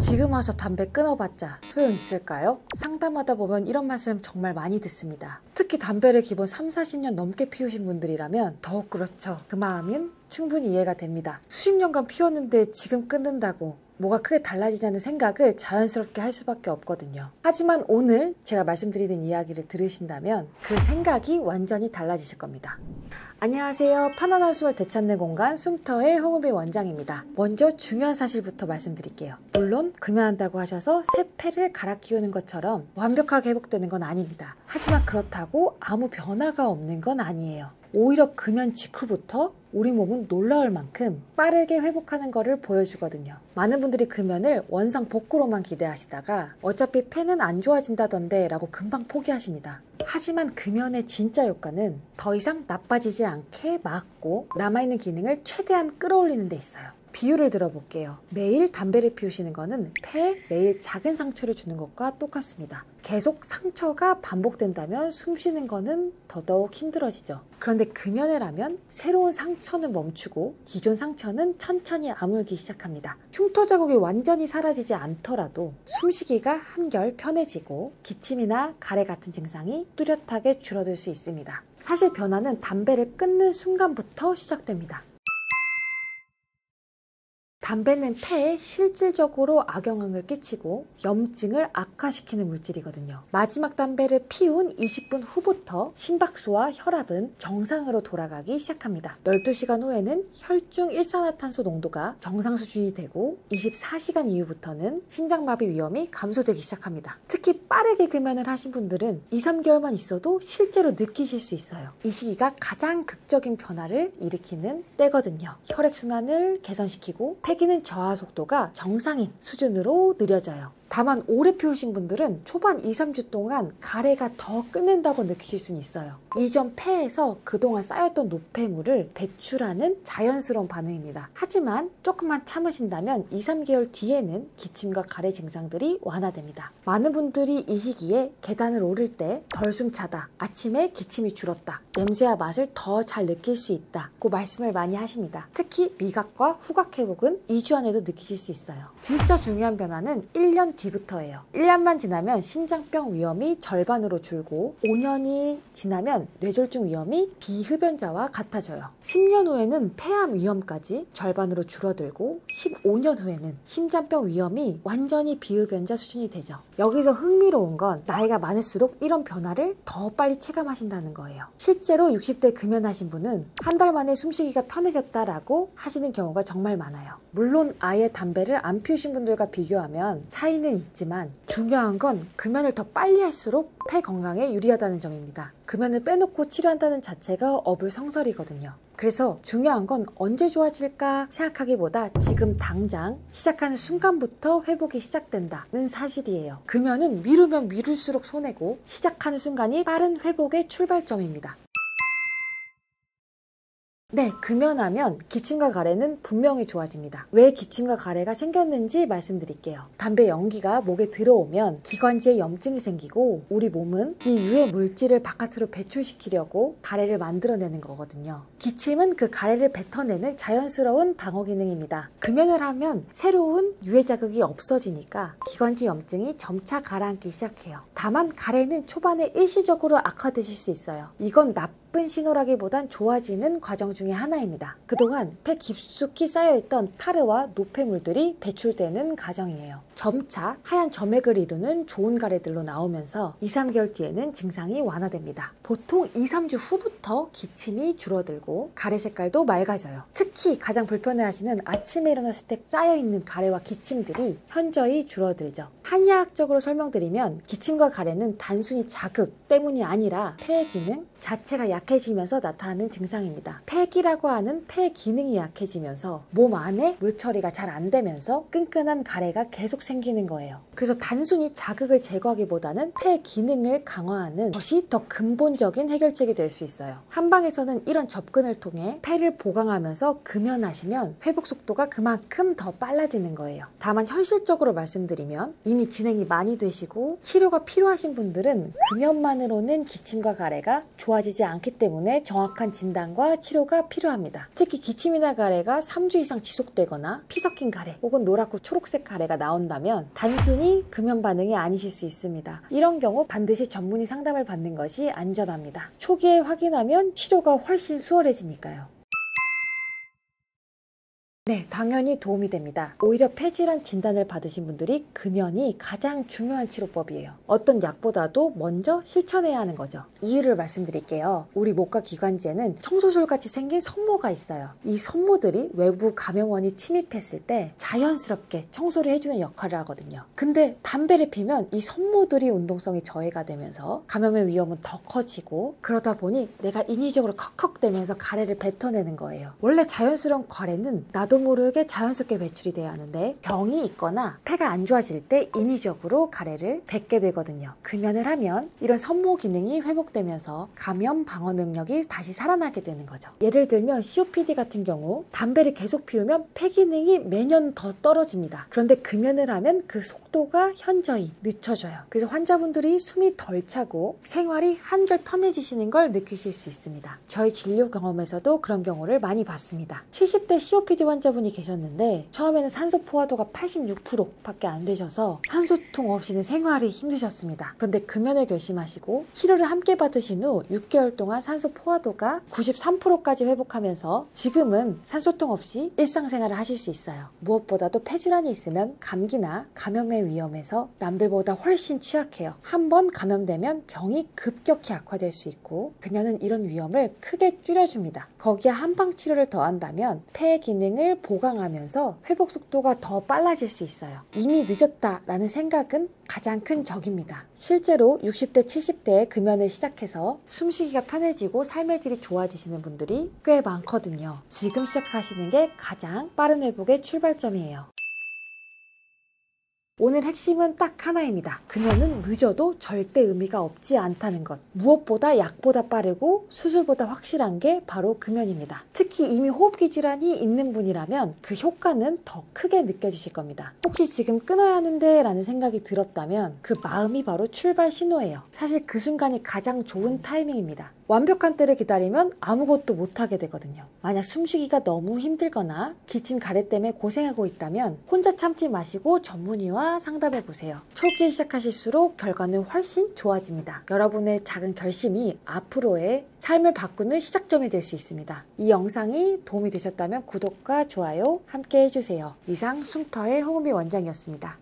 지금 와서 담배 끊어봤자 소용있을까요? 상담하다 보면 이런 말씀 정말 많이 듣습니다. 특히 담배를 기본 30-40년 넘게 피우신 분들이라면 더욱 그렇죠. 그 마음은 충분히 이해가 됩니다. 수십 년간 피웠는데 지금 끊는다고 뭐가 크게 달라지자는 생각을 자연스럽게 할 수밖에 없거든요. 하지만 오늘 제가 말씀드리는 이야기를 들으신다면 그 생각이 완전히 달라지실 겁니다. 안녕하세요. 편안한 숨을 되찾는 공간 숨터의 홍은비 원장입니다. 먼저 중요한 사실부터 말씀드릴게요. 물론 금연한다고 하셔서 새 폐를 갈아 끼우는 것처럼 완벽하게 회복되는 건 아닙니다. 하지만 그렇다고 아무 변화가 없는 건 아니에요. 오히려 금연 직후부터 우리 몸은 놀라울 만큼 빠르게 회복하는 것을 보여주거든요. 많은 분들이 금연을 원상 복구로만 기대하시다가 어차피 폐는 안 좋아진다던데 라고 금방 포기하십니다. 하지만 금연의 진짜 효과는 더 이상 나빠지지 않게 막고 남아있는 기능을 최대한 끌어올리는 데 있어요. 비유를 들어볼게요. 매일 담배를 피우시는 거는 폐에 매일 작은 상처를 주는 것과 똑같습니다. 계속 상처가 반복된다면 숨 쉬는 거는 더더욱 힘들어지죠. 그런데 금연을 하면 새로운 상처는 멈추고 기존 상처는 천천히 아물기 시작합니다. 흉터 자국이 완전히 사라지지 않더라도 숨쉬기가 한결 편해지고 기침이나 가래 같은 증상이 뚜렷하게 줄어들 수 있습니다. 사실 변화는 담배를 끊는 순간부터 시작됩니다. 담배는 폐에 실질적으로 악영향을 끼치고 염증을 악화시키는 물질이거든요. 마지막 담배를 피운 20분 후부터 심박수와 혈압은 정상으로 돌아가기 시작합니다. 12시간 후에는 혈중 일산화탄소 농도가 정상 수준이 되고 24시간 이후부터는 심장마비 위험이 감소되기 시작합니다. 특히 빠르게 금연을 하신 분들은 2-3개월만 있어도 실제로 느끼실 수 있어요. 이 시기가 가장 극적인 변화를 일으키는 때거든요. 혈액순환을 개선시키고 폐기능 저하 속도가 정상인 수준으로 느려져요. 다만 오래 피우신 분들은 초반 2-3주 동안 가래가 더 끓는다고 느끼실 수는 있어요. 이전 폐에서 그동안 쌓였던 노폐물을 배출하는 자연스러운 반응입니다. 하지만 조금만 참으신다면 2-3개월 뒤에는 기침과 가래 증상들이 완화됩니다. 많은 분들이 이 시기에 계단을 오를 때 덜 숨차다, 아침에 기침이 줄었다, 냄새와 맛을 더 잘 느낄 수 있다고 말씀을 많이 하십니다. 특히 미각과 후각 회복은 2주 안에도 느끼실 수 있어요. 진짜 중요한 변화는 1년 뒤부터예요. 1년만 지나면 심장병 위험이 절반으로 줄고 5년이 지나면 뇌졸중 위험이 비흡연자와 같아져요. 10년 후에는 폐암 위험까지 절반으로 줄어들고 15년 후에는 심장병 위험이 완전히 비흡연자 수준이 되죠. 여기서 흥미로운 건 나이가 많을수록 이런 변화를 더 빨리 체감하신다는 거예요. 실제로 60대 금연하신 분은 한 달 만에 숨쉬기가 편해졌다라고 하시는 경우가 정말 많아요. 물론 아예 담배를 안 피우신 분들과 비교하면 차이는 있지만 중요한 건 금연을 더 빨리 할수록 폐 건강에 유리하다는 점입니다. 금연을 빼놓고 치료한다는 자체가 어불성설이거든요. 그래서 중요한 건 언제 좋아질까 생각하기보다 지금 당장 시작하는 순간부터 회복이 시작된다는 사실이에요. 금연은 미루면 미룰수록 손해고 시작하는 순간이 빠른 회복의 출발점입니다. 네, 금연하면 기침과 가래는 분명히 좋아집니다. 왜 기침과 가래가 생겼는지 말씀드릴게요. 담배 연기가 목에 들어오면 기관지에 염증이 생기고 우리 몸은 이 유해 물질을 바깥으로 배출시키려고 가래를 만들어내는 거거든요. 기침은 그 가래를 뱉어내는 자연스러운 방어 기능입니다. 금연을 하면 새로운 유해 자극이 없어지니까 기관지 염증이 점차 가라앉기 시작해요. 다만 가래는 초반에 일시적으로 악화되실 수 있어요. 이건 나쁜 신호라기보단 좋아지는 과정 중에 하나입니다. 그동안 폐 깊숙이 쌓여있던 타르와 노폐물들이 배출되는 과정이에요. 점차 하얀 점액을 이루는 좋은 가래들로 나오면서 2-3개월 뒤에는 증상이 완화됩니다. 보통 2-3주 후부터 기침이 줄어들고 가래 색깔도 맑아져요. 특히 가장 불편해하시는 아침에 일어났을 때 쌓여있는 가래와 기침들이 현저히 줄어들죠. 한의학적으로 설명드리면 기침과 가래는 단순히 자극 때문이 아니라 폐의 기능 자체가 약해지면서 나타나는 증상입니다. 폐기라고 하는 폐 기능이 약해지면서 몸 안에 물 처리가 잘 안 되면서 끈끈한 가래가 계속 생기는 거예요. 그래서 단순히 자극을 제거하기보다는 폐 기능을 강화하는 것이 더 근본적인 해결책이 될 수 있어요. 한방에서는 이런 접근을 통해 폐를 보강하면서 금연하시면 회복 속도가 그만큼 더 빨라지는 거예요. 다만 현실적으로 말씀드리면 이미 이미 진행이 많이 되시고 치료가 필요하신 분들은 금연만으로는 기침과 가래가 좋아지지 않기 때문에 정확한 진단과 치료가 필요합니다. 특히 기침이나 가래가 3주 이상 지속되거나 피 섞인 가래 혹은 노랗고 초록색 가래가 나온다면 단순히 금연 반응이 아니실 수 있습니다. 이런 경우 반드시 전문의 상담을 받는 것이 안전합니다. 초기에 확인하면 치료가 훨씬 수월해지니까요. 네, 당연히 도움이 됩니다. 오히려 폐질환 진단을 받으신 분들이 금연이 가장 중요한 치료법이에요. 어떤 약보다도 먼저 실천해야 하는 거죠. 이유를 말씀드릴게요. 우리 목과 기관지에는 청소솔같이 생긴 섬모가 있어요. 이 섬모들이 외부 감염원이 침입했을 때 자연스럽게 청소를 해주는 역할을 하거든요. 근데 담배를 피면 이 섬모들이 운동성이 저해가 되면서 감염의 위험은 더 커지고, 그러다 보니 내가 인위적으로 컥컥대면서 가래를 뱉어내는 거예요. 원래 자연스러운 가래는 나도 모르게 자연스럽게 배출이 돼야 하는데 병이 있거나 폐가 안 좋아질 때 인위적으로 가래를 뱉게 되거든요. 금연을 하면 이런 섬모 기능이 회복되면서 감염 방어 능력이 다시 살아나게 되는 거죠. 예를 들면 COPD 같은 경우 담배를 계속 피우면 폐 기능이 매년 더 떨어집니다. 그런데 금연을 하면 그 속도가 현저히 늦춰져요. 그래서 환자분들이 숨이 덜 차고 생활이 한결 편해지시는 걸 느끼실 수 있습니다. 저희 진료 경험에서도 그런 경우를 많이 봤습니다. 70대 COPD 환자분이 계셨는데 처음에는 산소 포화도가 86%밖에 안 되셔서 산소통 없이는 생활이 힘드셨습니다. 그런데 금연을 결심하시고 치료를 함께 받으신 후 6개월 동안 산소 포화도가 93%까지 회복하면서 지금은 산소통 없이 일상생활을 하실 수 있어요. 무엇보다도 폐질환이 있으면 감기나 감염의 위험에서 남들보다 훨씬 취약해요. 한번 감염되면 병이 급격히 악화될 수 있고 금연은 이런 위험을 크게 줄여줍니다. 거기에 한방 치료를 더한다면 폐 기능을 보강하면서 회복 속도가 더 빨라질 수 있어요. 이미 늦었다라는 생각은 가장 큰 적입니다. 실제로 60대, 70대에 금연을 시작해서 숨쉬기가 편해지고 삶의 질이 좋아지시는 분들이 꽤 많거든요. 지금 시작하시는 게 가장 빠른 회복의 출발점이에요. 오늘 핵심은 딱 하나입니다. 금연은 늦어도 절대 의미가 없지 않다는 것. 무엇보다 약보다 빠르고 수술보다 확실한 게 바로 금연입니다. 특히 이미 호흡기 질환이 있는 분이라면 그 효과는 더 크게 느껴지실 겁니다. 혹시 지금 끊어야 하는데 라는 생각이 들었다면 그 마음이 바로 출발 신호예요. 사실 그 순간이 가장 좋은 타이밍입니다. 완벽한 때를 기다리면 아무것도 못하게 되거든요. 만약 숨쉬기가 너무 힘들거나 기침 가래 때문에 고생하고 있다면 혼자 참지 마시고 전문의와 상담해보세요. 초기에 시작하실수록 결과는 훨씬 좋아집니다. 여러분의 작은 결심이 앞으로의 삶을 바꾸는 시작점이 될 수 있습니다. 이 영상이 도움이 되셨다면 구독과 좋아요 함께 해주세요. 이상 숨터의 홍은비 원장이었습니다.